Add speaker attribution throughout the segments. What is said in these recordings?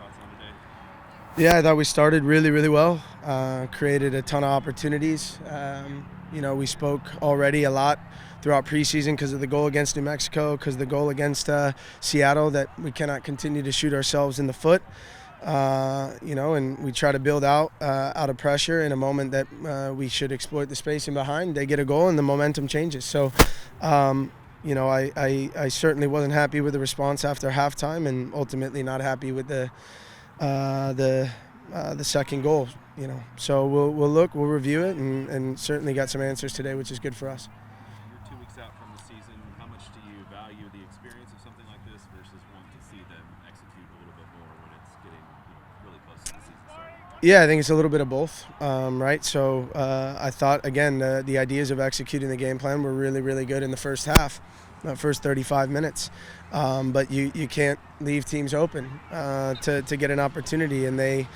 Speaker 1: thoughts on today?
Speaker 2: Yeah, I thought we started really, really well. Created a ton of opportunities. We spoke already a lot throughout preseason because of the goal against New Mexico, because of the goal against Seattle, that we cannot continue to shoot ourselves in the foot. And we try to build out of pressure in a moment that we should exploit the spacing behind. They get a goal and the momentum changes. So, I certainly wasn't happy with the response after halftime, and ultimately not happy with the second goal. So we'll review it, and certainly got some answers today, which is good for us.
Speaker 1: You're 2 weeks out from the season. How much do you value the experience of something like this versus want to see them execute a little bit more when it's getting really close to the season start?
Speaker 2: Yeah, I think it's a little bit of both, right? So I thought, again, the ideas of executing the game plan were really, really good in the first half, first 35 minutes. But you can't leave teams open to get an opportunity, and they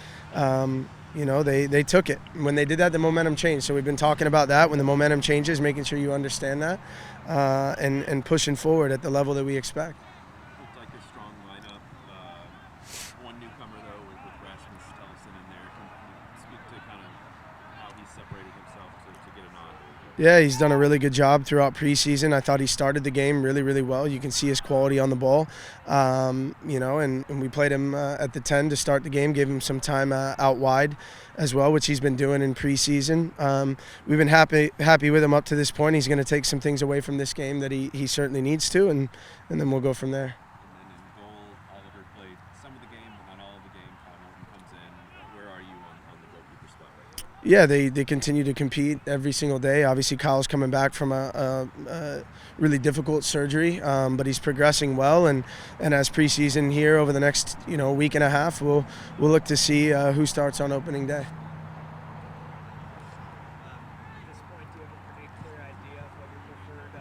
Speaker 2: took it. When they did that, the momentum changed. So we've been talking about that. When the momentum changes, making sure you understand that, and pushing forward at the level that we expect.
Speaker 1: Looked like a strong lineup. One newcomer though with Rasmus Ellison in there. Can you speak to kind of how he separated himself to get a nod?
Speaker 2: Yeah, he's done a really good job throughout preseason. I thought he started the game really, really well. You can see his quality on the ball, and we played him at the 10 to start the game, gave him some time out wide as well, which he's been doing in preseason. We've been happy with him up to this point. He's going to take some things away from this game that he certainly needs to, and then we'll go from there.
Speaker 1: And then in goal, Oliver played some of the game, but not all of the game. Kyle Norton comes in. Where are you on the goalkeeper spot right now?
Speaker 2: Yeah, they continue to compete every single day. Obviously, Kyle's coming back from a really difficult surgery, but he's progressing well. And as preseason here over the next week and a half, we'll look to see who starts on opening day.
Speaker 3: At this point, do you have a pretty clear idea of what your preferred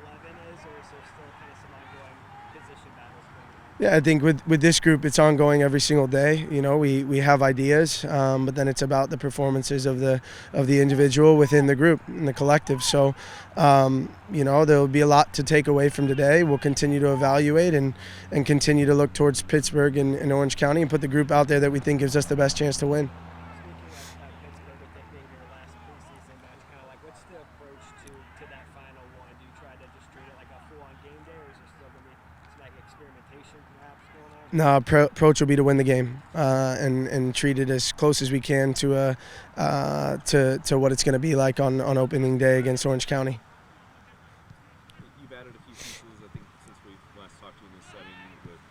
Speaker 3: 11 is, or is there still kind of some ongoing position battles going on?
Speaker 2: Yeah, I think with this group, it's ongoing every single day. We have ideas, but then it's about the performances of the individual within the group and the collective. So, there'll be a lot to take away from today. We'll continue to evaluate and continue to look towards Pittsburgh and Orange County and put the group out there that we think gives us the best chance to win.
Speaker 3: Speaking of Pittsburgh, with it being your last preseason match, kind of like what's the approach to that final one? Do you try to just treat it like a full-on game day, or is there still going to be some like experimentation perhaps going on?
Speaker 2: No, approach will be to win the game and treat it as close as we can to what it's going to be like on opening day against Orange County.
Speaker 1: You've added a few pieces, I think, since we last talked to you in this setting with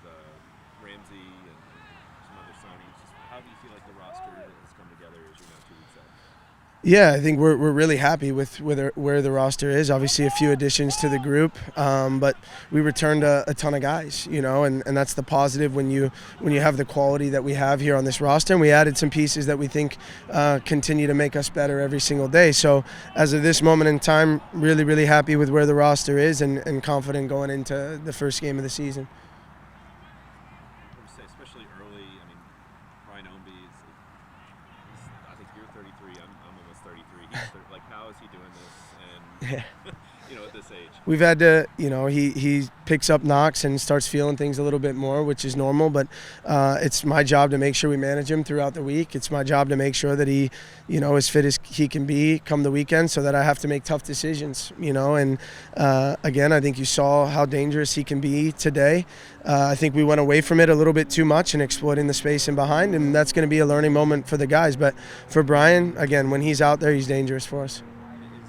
Speaker 1: Ramsey and some other signings. Just how do you feel like the roster has come together as you're now 2 weeks out?
Speaker 2: Yeah, I think we're really happy with where the roster is. Obviously, a few additions to the group, but we returned a ton of guys, and that's the positive when you have the quality that we have here on this roster. And we added some pieces that we think continue to make us better every single day. So as of this moment in time, really, really happy with where the roster is and confident going into the first game of the season.
Speaker 1: I would say, especially early. I mean, Ryan Ownby is I think you're 33. I'm almost 33. Like, how is he doing this? And at this age.
Speaker 2: We've had to, he picks up knocks and starts feeling things a little bit more, which is normal. But it's my job to make sure we manage him throughout the week. It's my job to make sure that he, as fit as he can be come the weekend, so that I have to make tough decisions. And again, I think you saw how dangerous he can be today. I think we went away from it a little bit too much and exploiting the space in behind, and that's going to be a learning moment for the guys. But for Brian, again, when he's out there, he's dangerous for us.
Speaker 1: Is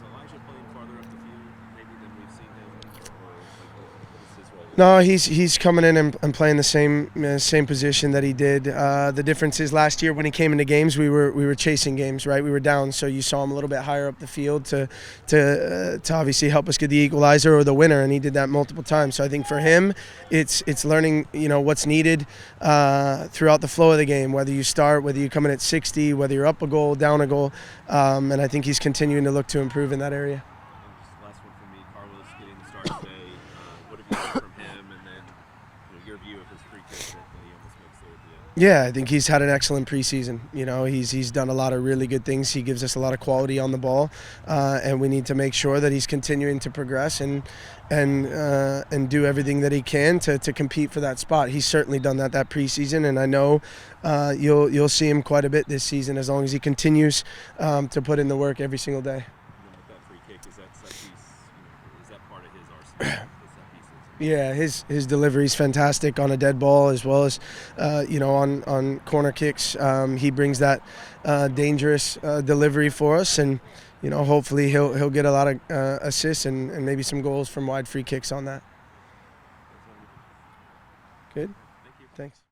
Speaker 1: Elijah playing farther up the field maybe than we've seen him, or what is his role?
Speaker 2: No, he's coming in and playing the same position that he did. The difference is last year when he came into games, we were chasing games, right? We were down, so you saw him a little bit higher up the field to obviously help us get the equalizer or the winner, and he did that multiple times. So I think for him, it's learning what's needed throughout the flow of the game, whether you start, whether you come in at 60, whether you're up a goal, down a goal, and I think he's continuing to look to improve in that area.
Speaker 1: And just last one for me, Carlos getting the start today. What have you seen from him, and then your view of his free kick that he almost makes there at the end?
Speaker 2: Yeah, I think he's had an excellent preseason. You know, he's done a lot of really good things. He gives us a lot of quality on the ball, and we need to make sure that he's continuing to progress and do everything that he can to compete for that spot. He's certainly done that preseason, and I know you'll see him quite a bit this season as long as he continues to put in the work every single day.
Speaker 1: And then with that free kick, is that set piece? Is that part of his arsenal? The set pieces?
Speaker 2: Yeah, his delivery is fantastic on a dead ball as well as, on corner kicks. He brings that dangerous delivery for us, and hopefully he'll get a lot of assists and maybe some goals from wide free kicks on that. Good.
Speaker 1: Thank you.
Speaker 2: Thanks.